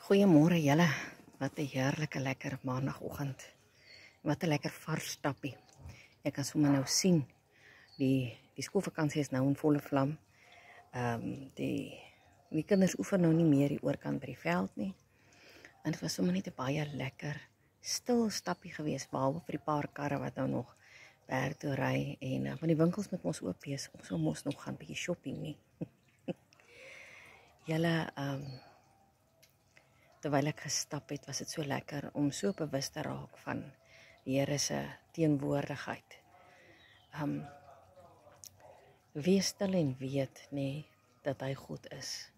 Goeiemôre julle. Wat 'n heerlike lekker maandagooggend. Wat 'n lekker vars stappie. Ek kan sommer nou sien die skoolvakansie is nou in volle vlam. Die kinders oefen nou nie meer die oorkant by die veld nie. En dit was sommer net 'n baie lekker stil stappie geweest behalwe vir die paar karre wat nou nog werk toe ry en want die winkels moet ons oop wees. Ons sou mos nog gaan bietjie shopping nie. Julle terwyl ek gestap het, was dit so lekker om so bewus te raak van die Here se teenwoordigheid. Wees stil en weet dat hy goed is.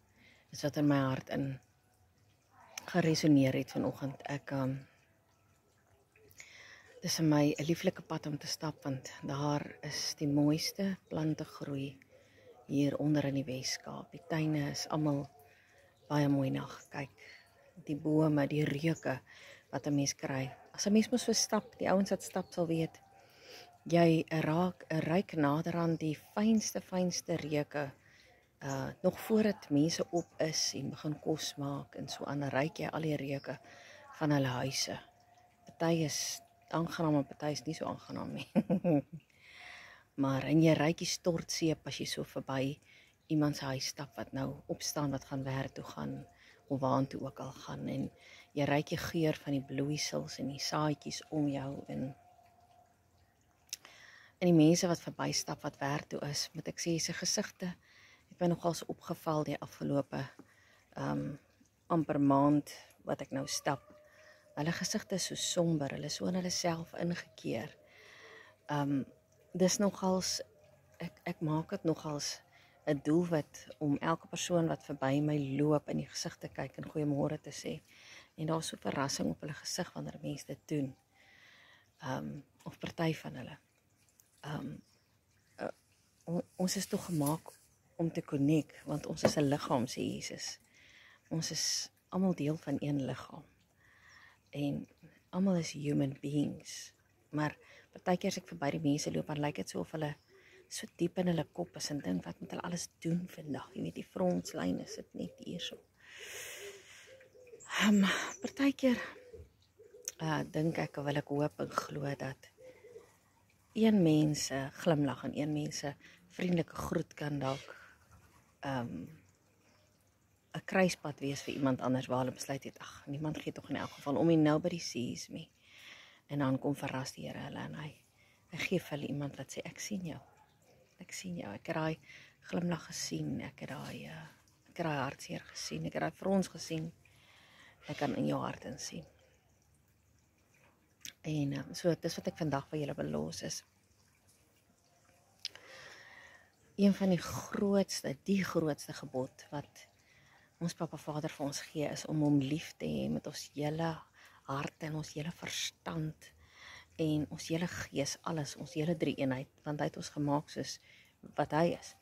Dis wat in my hart in geresoneer het vanoggend. Dis vir my 'n lieflike pad om te stap want daar is die mooiste plante groei hier onder in die Weskaap. Die tuine is almal baie mooi na gekyk. Die bome, die reuke wat 'n mens kry. As 'n mens mos so stap, die ouens wat stap sal weet, jy ruik nader aan die fynste reuke, nog voordat mense op is en begin kos maak en so aan, ruik jy al die reuke van hulle huise. Party is aangenaam en party is nie so aangenaam nie. Maar en jy ruik die stortseep as jy so verby iemand se huis stap wat nou opstaan, wat gaan werk toe gaan, of waartoe ook al gaan, en jy ruik die geur van die bloeisels en die saadjies om jou, en die mense wat verbystap wat werk toe is, moet ek sê, se gesigte het my nogals opgeval die afgelope amper maand wat ek nou stap. Hulle gesigte is so somber, hulle is so in hulle self ingekeer. Dis nogals, ek maak dit nogals 'n doelwit om elke persoon wat verby my loop in die gesig te kyk en goeiemôre te sê. En daar's so verrassing op hulle gesig wanneer mense dit doen. Of party van hulle. Ons is tog gemaak om te connect, want ons is 'n liggaam, sê Jesus. Ons is almal deel van een liggaam. En almal is human beings. Maar partykeer as ek verby die mense loop, dan lyk dit so of hulle so diep in hulle kop is en dink, wat moet hulle alles doen vandag? Jy weet, die frontlyne sit net hierso. Partykeer dink ek, wil ek hoop en glo dat een mens glimlag en een mens vriendelike groet kan dalk 'n kruispad wees vir iemand anders waar hulle besluit het, niemand gee tog in elk geval om, en nobody sees me. En dan kom verras die Here hulle en hy gee vir hulle iemand wat sê, ek sien jou. Ek sien jou, ek het daai glimlag gesien, ek het daai hartseer gesien, ek het daai frons gesien, ek kan in jou hart insien. En so, dis wat ek vandag vir julle belos is. Een van die grootste gebod wat ons Papa Vader vir ons gee, is om hom lief te hê met ons hele hart en ons hele verstand en ons hele gees, alles, ons hele drie eenheid, want hy het ons gemaak soos wat hy is.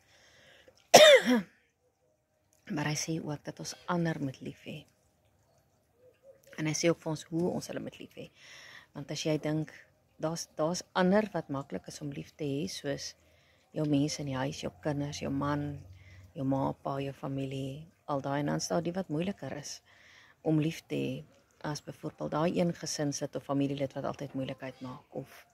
Maar hy sê ook dat ons ander moet lief hê. En hy sê ook vir ons hoe ons hulle moet lief hê. Want as jy dink, daar's ander wat maklik is om lief te hê, soos jou mense in die huis, jou kinders, jou man, jou ma, pa, jou familie, al daai, en dan staan die wat moeiliker is om lief te hê, as byvoorbeeld daai een gesinslid of familielid wat altyd moeilikheid maak, of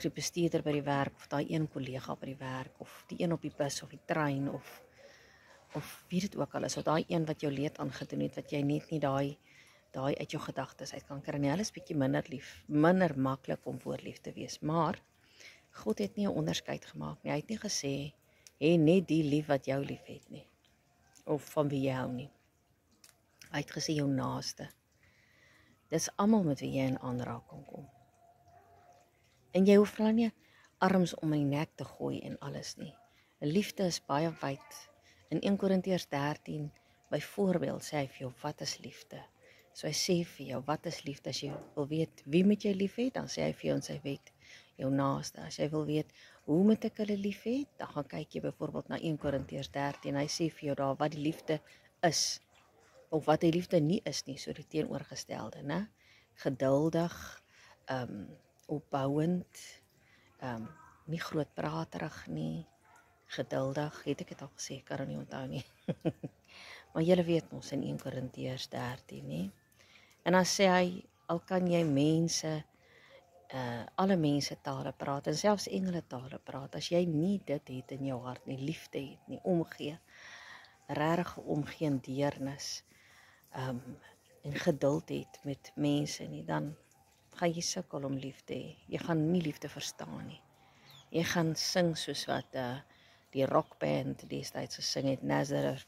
die bestuurder by die werk, of daai een kollega by die werk, of die een op die bus of die trein, of wie dit ook al is, of daai een wat jou leed aangedoen het, wat jy net nie daai uit jou gedagtes uit kan kry. Hulle is bietjie minder maklik om voor lief te wees, maar God het nie 'n onderskeid gemaak nie. Hy het nie gesê, hê net die lief wat jou lief het nie, of van wie jy hou nie. Hy het gesê jou naaste. Dis almal met wie jy in aanraking kom. En jy hoef nie arms om my nek te gooi en alles nie. Liefde is baie wyd. In 1 Korintiërs 13, byvoorbeeld, sê hy vir jou, wat is liefde? So hy sê vir jou, wat is liefde? As jy wil weet, wie moet jy lief hê, dan sê hy vir jou in sy wet, jou naaste. As jy wil weet, hoe moet ek hulle lief hê, dan gaan kyk jy byvoorbeeld na 1 Korintiërs 13, hy sê vir jou daar, wat die liefde is, of wat die liefde nie is nie, so die teenoorgestelde, né? Geduldig, opbouend, nie grootpraterig nie, geduldig, het ek dit al gesê, kan nie onthou nie. Maar julle weet ons in 1 Korintiërs 13, nê? En dan sê hy, al kan jy alle mense tale praat, en selfs engele tale praat, as jy nie dit het in jou hart nie, liefde het nie, omgee, regtig omgee en deernis, en geduld het met mense nie, dan gaan jy sukkel om lief te hê. Jy gaan nie liefde verstaan nie. Jy gaan sing soos wat die rockband destyds gesing het, Nazareth,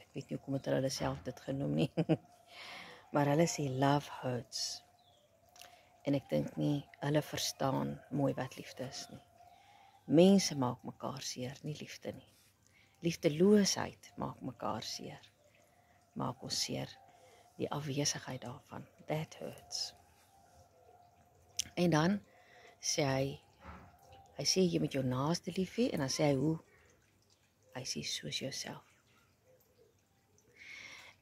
ek weet nie hoekom het hulle self dit genoem nie. Maar hulle sê love hurts. En ek dink nie hulle verstaan mooi wat liefde is nie. Mense maak mekaar seer, nie liefde nie. Liefdeloosheid maak mekaar seer. Maak ons seer. Die afwesigheid daarvan. That hurts. En dan sê hy sê jy moet jou naaste lief hê, en dan sê hy hoe? Hy sê soos jouself.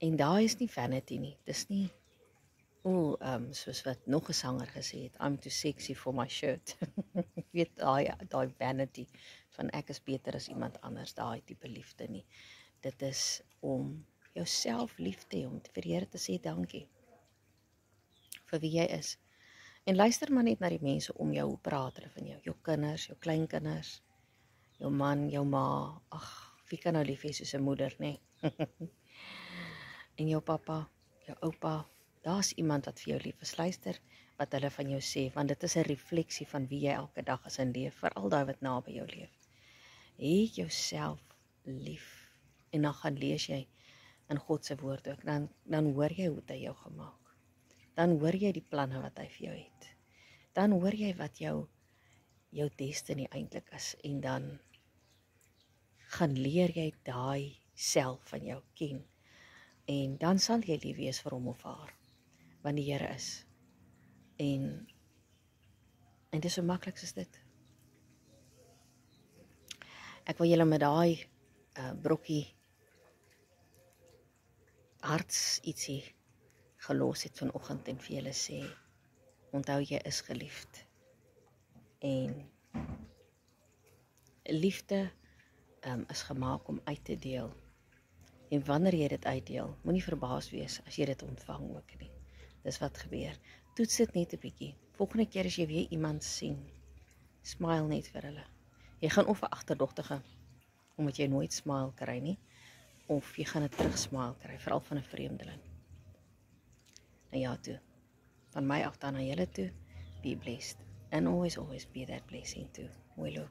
En daar is nie vanity nie. Dis nie soos wat nog 'n sanger gesê het, I'm too sexy for my shirt. Ek weet daai vanity van ek is beter as iemand anders, daai tipe liefde nie. Dit is om jouself lief te hê, om vir die Here te sê dankie vir wie jy is. En luister maar net na die mense om jou, hoe praat hulle van jou, jou kinders, jou kleinkinders, jou man, jou ma, wie kan nou lief hê soos 'n moeder, nê? En jou pappa, jou oupa, daar's iemand wat vir jou lief is. Luister wat hulle van jou sê, want dit is 'n refleksie van wie jy elke dag is in leef, veral daai wat naby jou leef. Hê jouself lief, en dan gaan lees jy in God se woord ook, dan hoor jy hoe hy jou gemaak. Dan hoor jy die planne wat hy vir jou het. Dan hoor jy wat jou destiny eintlik is, en dan gaan leer jy daai self van jou ken. En dan sal jy lief wees vir hom of haar, want die Here is. En dit is so maklik soos dit. Ek wil julle met daai brokkie harts ietsie gelos het vanoggend en vir julle sê, onthou jy is geliefd. En liefde is gemaak om uit te deel. En wanneer jy dit uitdeel, moenie verbaas wees as jy dit ontvang ook nie. Dis wat gebeur. Toets dit net 'n bietjie. Volgende keer as jy weer iemand sien, smile net vir hulle. Jy gaan of 'n agterdogtige, omdat jy nooit smile kry nie, of jy gaan 'n terugsmile kry, veral van 'n vreemdeling. En ja toe, van my af dan na julle toe, be blessed. And always be that blessing too. Mooi loop.